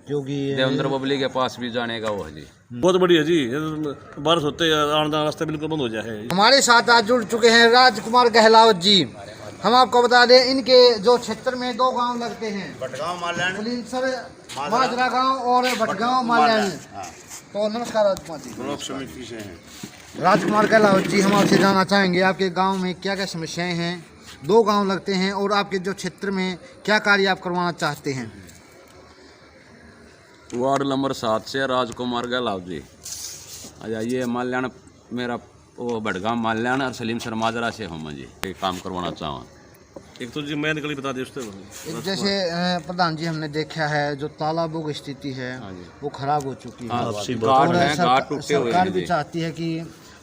क्योंकि देवेंद्र बबली के पास भी जाने का वो है जी। बहुत बढ़िया जी, बारिश होते आना जाना रास्ता बिल्कुल बंद हो जाए। हमारे साथ आज जुड़ चुके हैं राजकुमार गहलावत जी। हम आपको बता दें, इनके जो क्षेत्र में 2 गांव लगते हैं, भटगांव माल्याण, सर माजरा गांव और भटगांव माल्याण। तो नमस्कार राजकुमार जी। ब्लॉक समिति से हैं। राजकुमार गहलावत जी, हम आपसे जानना चाहेंगे आपके गांव में क्या क्या समस्याएं हैं। 2 गांव लगते हैं और आपके जो क्षेत्र में क्या कार्य आप करवाना चाहते हैं। वार्ड नंबर 7 से राजकुमार गहलावत जी। आ जाइए माल्याण, मेरा वो भटगांव माल्याण और सलीम सर माजरा से हम जी एक काम करवाना चाहूँ। एक तो जी मैं निकली बता दे उससे जैसे प्रधान जी, हमने देखा है जो तालाबों की स्थिति है वो खराब हो चुकी है और सरकार भी चाहती है कि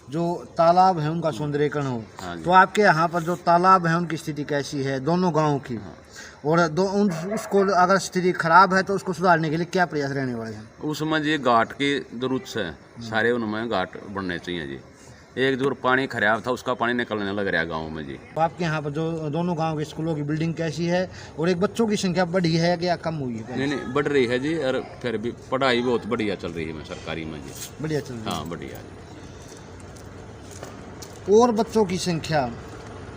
जो तालाब है उनका सौंदर्यीकरण हो। तो आपके यहाँ पर जो तालाब है उनकी स्थिति कैसी है दोनों गाँव की, और उसको अगर स्थिति खराब है तो उसको सुधारने के लिए क्या प्रयास रहने वाले हैं। उसमें जी घाट की जरूरत है, सारे उनमें घाट बनने चाहिए जी। एक दूर पानी खराब था, उसका पानी निकलने लग रहा है गाँव में जी। तो आपके यहाँ पर जो दोनों गांव के स्कूलों की बिल्डिंग कैसी है और एक बच्चों की संख्या बढ़ी है या कम हुई है। नहीं बढ़ रही है जी, और फिर भी पढ़ाई बहुत बढ़िया चल रही है सरकारी में जी। बढ़िया चल रही है। हाँ बढ़िया जी। और बच्चों की संख्या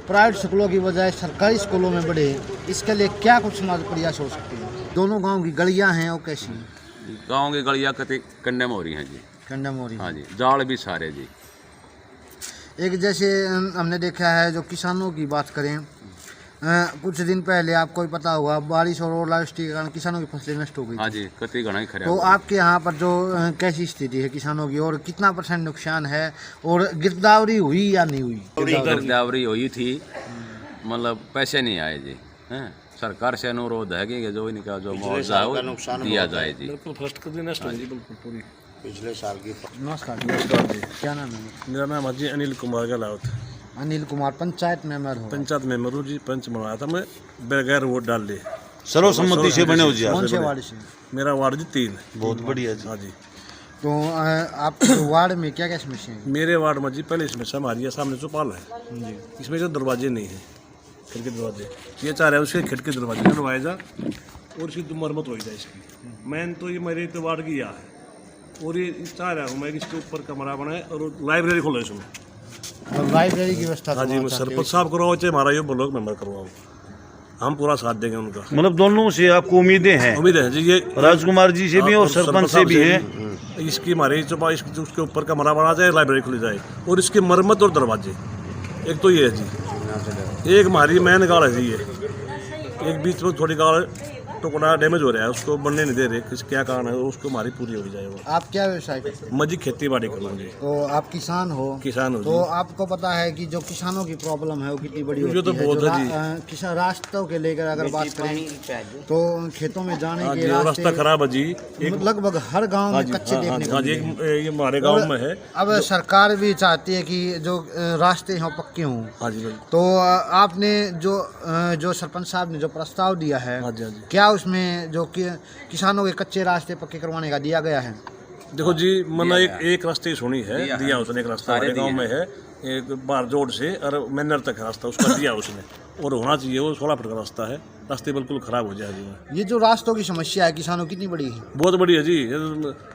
प्राइवेट स्कूलों की बजाय सरकारी स्कूलों में बढ़े, इसके लिए क्या कुछ प्रयास हो सकते हैं। दोनों गाँव की गलियाँ हैं वो कैसी हैं। गाँव की गलियाँ कति कंडेम हो रही हैं जी। कंडम हो रही हाँ जी, जाल भी सारे जी। एक जैसे हमने देखा है, जो किसानों की बात करें, कुछ दिन पहले आपको भी पता होगा बारिश और ओलावृष्टि के कारण किसानों की फसलें नष्ट हो गई। हाँ जी, कति घना ही खराब। तो आपके यहाँ पर जो कैसी स्थिति है किसानों की और कितना % नुकसान है, और गिरदावरी हुई या नहीं हुई। गिरदावरी हुई थी, मतलब पैसे नहीं आए जी। हैं सरकार से अनुरोध है कि जो इनका जो मुआवजा है वो दिया जाए जी। बिल्कुल फर्स्ट कर देना जी, बिल्कुल पूरी पिछले साल की। नमस्कार जी। क्या नाम है। मेरा नाम अजय अनिल कुमार गहलावत। अनिल कुमार, पंचायत मेंबर हो। पंचायत मेंबर हूँ जी, पंच बनवाया था मैं, बगैर वोट डाल ले सर्वसम्मति से बने हो जी। कौन से वार्ड से। मेरा वार्ड जी 3। बहुत बढ़िया जी। हाँ जी। तो आपके वार्ड में क्या क्या समस्या है। मेरे वार्ड में जी पहले समस्या हमारी है, सामने चौपाल है जी, इसमें जो दरवाजे नहीं है, खिड़की दरवाजे, ये चाह रहे हैं उसके खिड़की दरवाजे बनवाए जा और इसकी मरम्मत हो जाए इसकी। मैन तो ये मेरे तो वार्ड की है, और ये चाह रहा हूँ मैं कि इसके ऊपर कमरा बनाए और लाइब्रेरी खोले इसमें। और लाइब्रेरी की व्यवस्था। हाँ जी, मैं सरपंच साहब करवाओ चाहे हमारा ये ब्लॉक मेंबर करवाओ, हम पूरा साथ देंगे उनका। मतलब दोनों से आपको उम्मीदें हैं। उम्मीद है जी, ये राजकुमार जी से भी और सरपंच से भी है। इसकी हमारे उसके ऊपर कमरा बना जाए, लाइब्रेरी खुली जाए और इसकी मरम्मत और दरवाजे। एक तो ये है जी, एक हमारी मैन गाड़ है जी, ये एक बीच में थोड़ी गाड़ टुकड़ा डैमेज हो रहा है, उसको बनने नहीं दे रहे, किस क्या कारण है, उसको हमारी पूरी हो जाए। वो आप क्या व्यवसाय करते हैं। मैं जी खेती बाड़ी करूँगी। तो आप किसान हो। किसान हो तो जी। आपको पता है कि जो किसानों की प्रॉब्लम है वो कितनी बड़ी ये होती तो है। बहुत जो है जी। किसान रास्तों के लेकर अगर बात करें तो खेतों में जाने हाँ के जी, रास्ता खराब है जी, लगभग हर गांव में कच्चे देखने को हाँ जी, मिलते हैं। ये हमारे गाँव में है। अब सरकार भी चाहती है कि जो रास्ते हैं पक्के हों। हाँ जी बिल्कुल। तो आपने जो सरपंच साहब ने जो प्रस्ताव दिया है, हाँ जी, हाँ जी। क्या उसमें जो कि किसानों के कच्चे रास्ते पक्के करवाने का दिया गया है। देखो जी, मैंने एक रास्ते सुनी है, दिया उसने एक रास्ता हमारे गाँव में है, एक बार जोड़ से और मैनर तक रास्ता उसका दिया उसने, और होना चाहिए वो 16 फुट का रास्ता है। रास्ते बिल्कुल खराब हो जाएगी। ये जो रास्तों की समस्या है किसानों की कितनी बड़ी है। बहुत बड़ी है जी,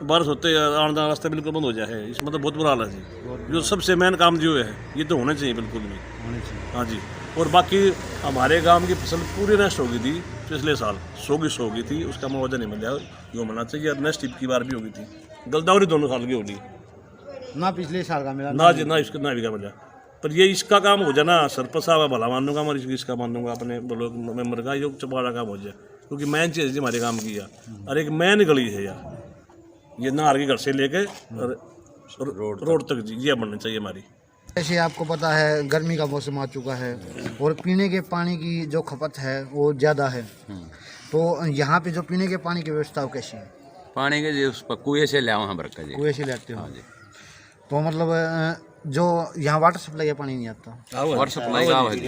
बारिश होते आना जाना रास्ता बिल्कुल बंद हो जाए, इसमें तो बहुत बुरा हाल है जी। जो सबसे मेन काम जो है ये तो होने चाहिए बिल्कुल भी। हाँ जी, और बाकी हमारे गांव की फसल पूरी नष्ट हो गई थी पिछले साल, 100 गई थी, उसका मुआवजा नहीं मिला, जो मिलना चाहिए। और नष्ट की बार भी हो गई थी, गलदावरी दोनों साल की होगी ना, पिछले साल का मिला ना जी, ना इसका ना भी का मिला। पर ये इसका काम हो जाए ना, सरपंच साहब भला मानूंगा, मैं इसका मानूंगा अपने ब्लॉक मेंबर का, ये चौपाड़ा काम हो जाए, क्योंकि मैन चीज़ हमारे काम की है। और एक मैन गली है यार, ये नार के घर से लेके रोड तक जी, ये बननी चाहिए हमारी। जैसे आपको पता है गर्मी का मौसम आ चुका है और पीने के पानी की जो खपत है वो ज़्यादा है। तो यहाँ पे जो पीने के पानी की व्यवस्था वो कैसी है। पानी के जी उस पर कुएं से ले आओ हम रखा जी। कुएं से लेते हो। हाँ जी। तो मतलब जो यहाँ वाटर सप्लाई का पानी नहीं आता। वाटर सप्लाई का है जी,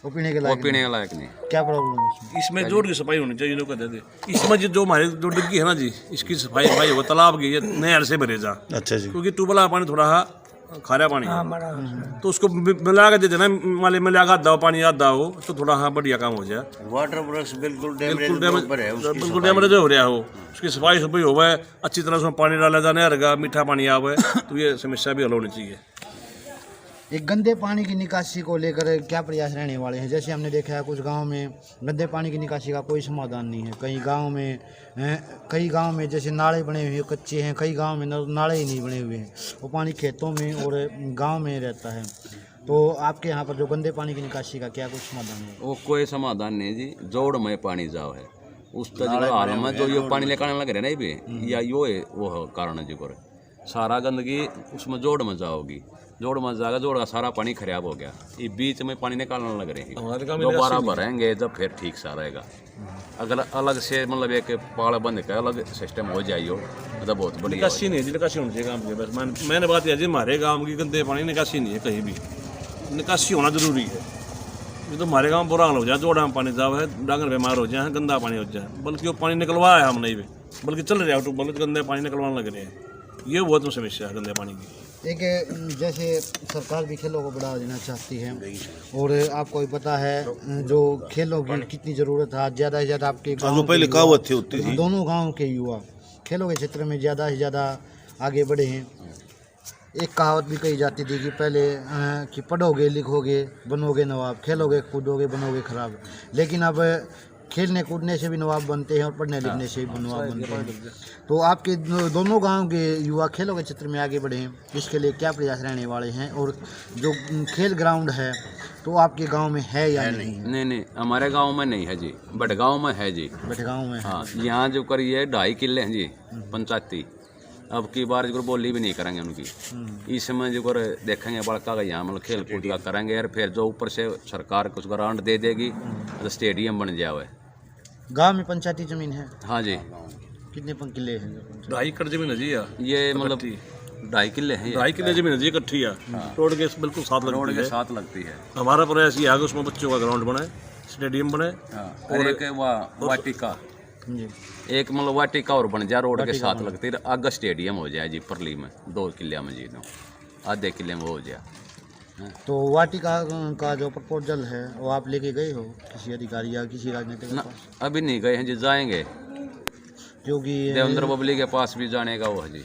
वो पीने के वो लायक पीने के लायक नहीं। क्या प्रॉब्लम है इसमें। इसमें जोड़ की सफाई होनी चाहिए, लोग कहते थे। इसमें जो हमारी जो डिग्गी है ना जी, इसकी सफाई हो, तालाब की, ये नहर से भरे जा। अच्छा जी। क्योंकि ट्यूबवेल का पानी थोड़ा खारा पानी है, तो उसको मिला के दे देना, माले मिला के आधा पानी आधा हो, तो थोड़ा बढ़िया काम हो जाए। वाटर ब्रश बिल्कुल डैमेज बिल्कुल डैमेज हो रहा हो, उसकी सफाई सफाई हुआ है, अच्छी तरह से पानी डाला जाने रहेगा, मीठा पानी आवे, तो ये समस्या भी हल होनी चाहिए। एक गंदे पानी की निकासी को लेकर क्या प्रयास रहने वाले हैं? जैसे हमने देखा है कुछ गांव में गंदे पानी की निकासी का कोई समाधान नहीं है। कई गांव में जैसे नाले बने हुए कच्चे हैं, कई गांव में नाले ही नहीं बने हुए हैं, वो पानी खेतों में और गांव में रहता है। तो आपके यहाँ पर जो गंदे पानी की निकासी का क्या कुछ समाधान है? वो कोई समाधान नहीं जी, जोड़ में पानी जाओ है उस तरह हाल में जो ये पानी लेकर आने लग रहे नहीं भी, या यो है वो कारण है जी को सारा गंदगी उसमें जोड़ में जाओगी, जोड़ में जाएगा, जोड़ का सारा पानी खराब हो गया, ये बीच में पानी निकालने लग रहे हैं, दोबारा भरेंगे जब फिर ठीक सा रहेगा। अगर अलग से मतलब एक पाड़ बंद कर अलग सिस्टम हो जाइयो तो बहुत बढ़िया। निकासी नहीं जी, निकासी होनी चाहिए गाँव की। बस मैंने बात यह जी, हमारे गाँव की गंदे पानी निकासी नहीं है कहीं भी, निकासी होना जरूरी है। ये तो हमारे गाँव बुरा हाल हो जाए, जोड़ा में पानी जाओ है, डांगर बीमार हो जाए, गंदा पानी हो जाए, बल्कि वो पानी निकलवाया हम नहीं भी, बल्कि चल रहे हैं बल्कि गंदे पानी निकलवाने लग रहे हैं। ये बहुत समस्या है गंदे पानी की। एक जैसे सरकार भी खेलों को बढ़ावा देना चाहती है और आपको भी पता है जो खेलों की कितनी ज़रूरत है, ज़्यादा से ज़्यादा आपके गाँव पहले कहावत थी होती थी, दोनों गाँव के युवा खेलों के क्षेत्र में ज़्यादा से ज़्यादा आगे बढ़े हैं। एक कहावत भी कही जाती थी कि पहले कि पढ़ोगे लिखोगे बनोगे नवाब, खेलोगे कूदोगे बनोगे खराब, लेकिन अब खेलने कूदने से भी नवाब बनते हैं और पढ़ने लिखने से भी नवाब बनते हैं। तो आपके दोनों गांव के युवा खेलों के क्षेत्र में आगे बढ़े हैं, इसके लिए क्या प्रयास रहने वाले हैं? और जो खेल ग्राउंड है तो आपके गांव में है या नहीं? नहीं, हमारे गांव में नहीं है जी, बटगांव में है जी। बटगांव में? हाँ, यहाँ जो करिए 2.5 किले हैं जी पंचायती, अब की बार जो बोली भी नहीं करेंगे उनकी, इस समय जो कर देखेंगे बड़का का यहाँ मतलब खेल कूद का करेंगे, और फिर जो ऊपर से सरकार कुछ ग्राउंड दे देगी तो स्टेडियम बन जाए। गांव में पंचायती जमीन है? हाँ जी। कितने किले हैं? 2.5 एकड़ जमीन है जी। ये मतलब 2.5 किले हैं, 2.5 किले जमीन है जी इकट्ठी है, रोड के बिल्कुल साथ लगती है। हमारा प्रयास ये है कि उसमें बच्चों का ग्राउंड बने, स्टेडियम बने, और एक वाटिका, एक मतलब वाटिका और बन जाए रोड के साथ लगती है, आगे स्टेडियम हो जाए जी परली में 2 किले में जी, आधे किले में हो जाए। तो वाटिका का जो प्रपोजल है वो आप लेके गए हो किसी अधिकारी या किसी राजनीतिक के पास? अभी नहीं गए हैं जी, जाएंगे क्योंकि देवेंद्र बबली के पास भी जाने का वो है जी।